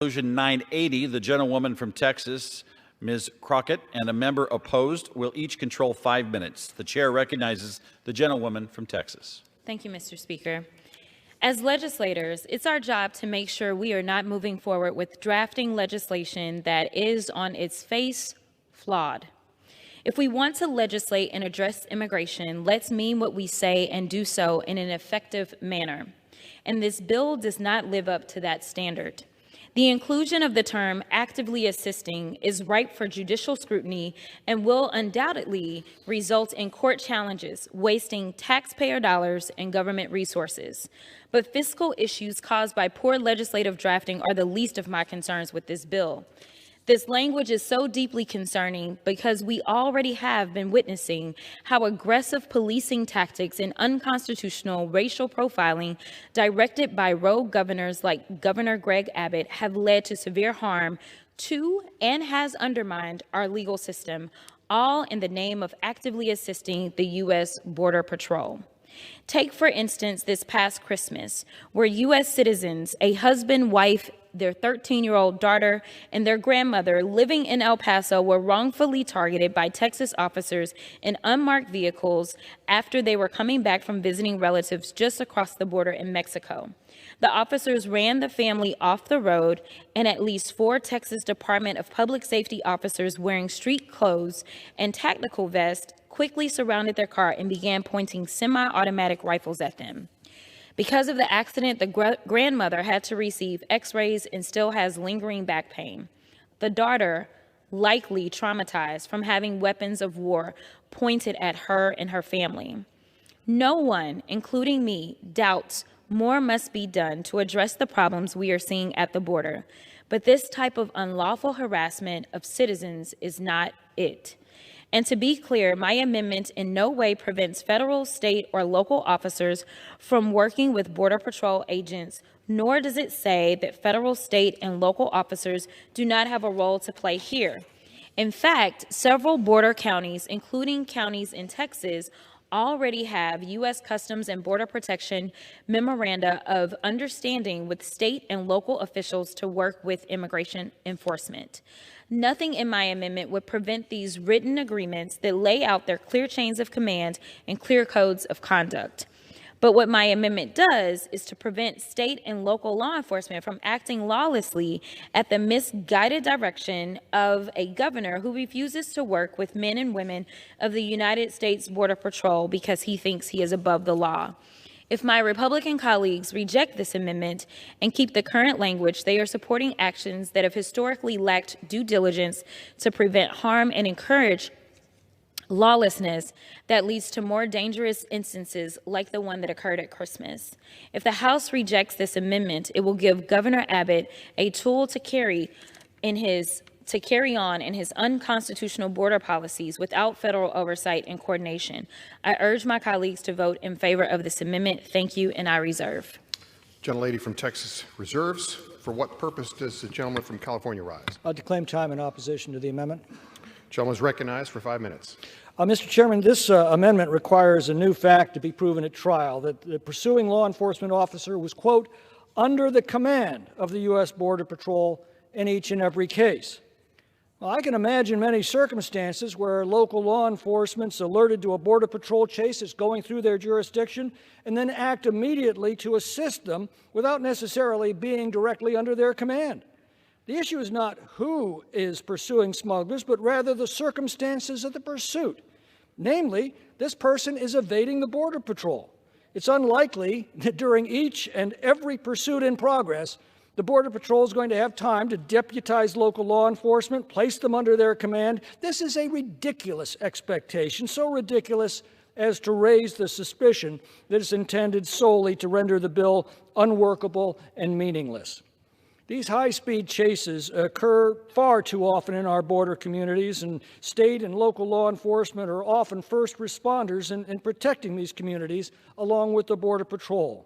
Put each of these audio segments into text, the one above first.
Resolution 980, the gentlewoman from Texas, Ms. Crockett, and a member opposed will each control 5 minutes. The chair recognizes the gentlewoman from Texas. Thank you, Mr. Speaker. As legislators, it's our job to make sure we are not moving forward with drafting legislation that is on its face flawed. If we want to legislate and address immigration, let's mean what we say and do so in an effective manner. And this bill does not live up to that standard. The inclusion of the term actively assisting is ripe for judicial scrutiny and will undoubtedly result in court challenges, wasting taxpayer dollars and government resources. But fiscal issues caused by poor legislative drafting are the least of my concerns with this bill. This language is so deeply concerning because we already have been witnessing how aggressive policing tactics and unconstitutional racial profiling directed by rogue governors like Governor Greg Abbott have led to severe harm to and has undermined our legal system, all in the name of actively assisting the U.S. Border Patrol. Take, for instance, this past Christmas, where U.S. citizens, a husband, wife, their 13-year-old daughter, and their grandmother living in El Paso were wrongfully targeted by Texas officers in unmarked vehicles after they were coming back from visiting relatives just across the border in Mexico. The officers ran the family off the road, and at least 4 Texas Department of Public Safety officers wearing street clothes and tactical vests quickly surrounded their car and began pointing semi-automatic rifles at them. Because of the accident, the grandmother had to receive x-rays and still has lingering back pain. The daughter, likely traumatized from having weapons of war pointed at her and her family. No one, including me, doubts more must be done to address the problems we are seeing at the border. But this type of unlawful harassment of citizens is not it. And to be clear, my amendment in no way prevents federal, state, or local officers from working with Border Patrol agents, nor does it say that federal, state, and local officers do not have a role to play here. In fact, several border counties, including counties in Texas, already have U.S. Customs and Border Protection memoranda of understanding with state and local officials to work with immigration enforcement. Nothing in my amendment would prevent these written agreements that lay out their clear chains of command and clear codes of conduct. But what my amendment does is to prevent state and local law enforcement from acting lawlessly at the misguided direction of a governor who refuses to work with men and women of the United States Border Patrol because he thinks he is above the law. If my Republican colleagues reject this amendment and keep the current language, they are supporting actions that have historically lacked due diligence to prevent harm and encourage lawlessness that leads to more dangerous instances like the one that occurred at Christmas. If the House rejects this amendment, it will give Governor Abbott a tool to carry on in his unconstitutional border policies without federal oversight and coordination. I urge my colleagues to vote in favor of this amendment. Thank you, and I reserve. Gentlelady from Texas reserves. For what purpose does the gentleman from California rise? To claim time in opposition to the amendment. Gentleman is recognized for 5 minutes. Mr. Chairman, this amendment requires a new fact to be proven at trial, that the pursuing law enforcement officer was, quote, under the command of the U.S. Border Patrol in each and every case. Well, I can imagine many circumstances where local law enforcement's alerted to a Border Patrol chase that's going through their jurisdiction and then act immediately to assist them without necessarily being directly under their command. The issue is not who is pursuing smugglers, but rather the circumstances of the pursuit. Namely, this person is evading the Border Patrol. It's unlikely that during each and every pursuit in progress, the Border Patrol is going to have time to deputize local law enforcement, place them under their command. This is a ridiculous expectation, so ridiculous as to raise the suspicion that it's intended solely to render the bill unworkable and meaningless. These high-speed chases occur far too often in our border communities, and state and local law enforcement are often first responders in protecting these communities along with the Border Patrol.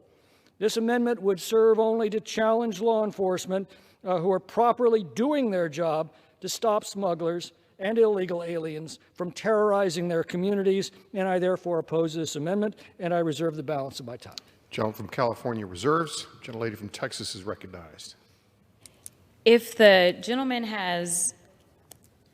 This amendment would serve only to challenge law enforcement who are properly doing their job to stop smugglers and illegal aliens from terrorizing their communities, and I therefore oppose this amendment, and I reserve the balance of my time. Gentleman from California reserves. Gentlelady from Texas is recognized. If the gentleman has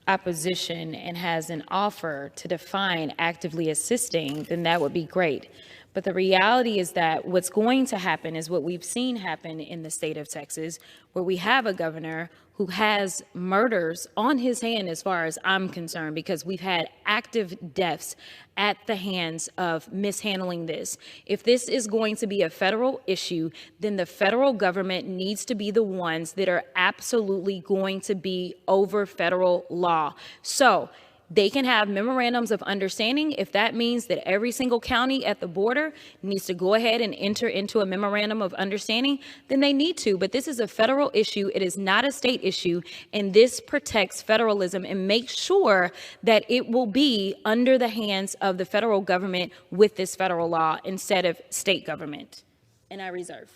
opposition and has an offer to define actively assisting, then that would be great. But the reality is that what's going to happen is what we've seen happen in the state of Texas, where we have a governor who has murders on his hand, as far as I'm concerned, because we've had active deaths at the hands of mishandling this. If this is going to be a federal issue, then the federal government needs to be the ones that are absolutely going to be over federal law. So they can have memorandums of understanding. If that means that every single county at the border needs to go ahead and enter into a memorandum of understanding, then they need to. But this is a federal issue. It is not a state issue. And this protects federalism and makes sure that it will be under the hands of the federal government with this federal law instead of state government. And I reserve.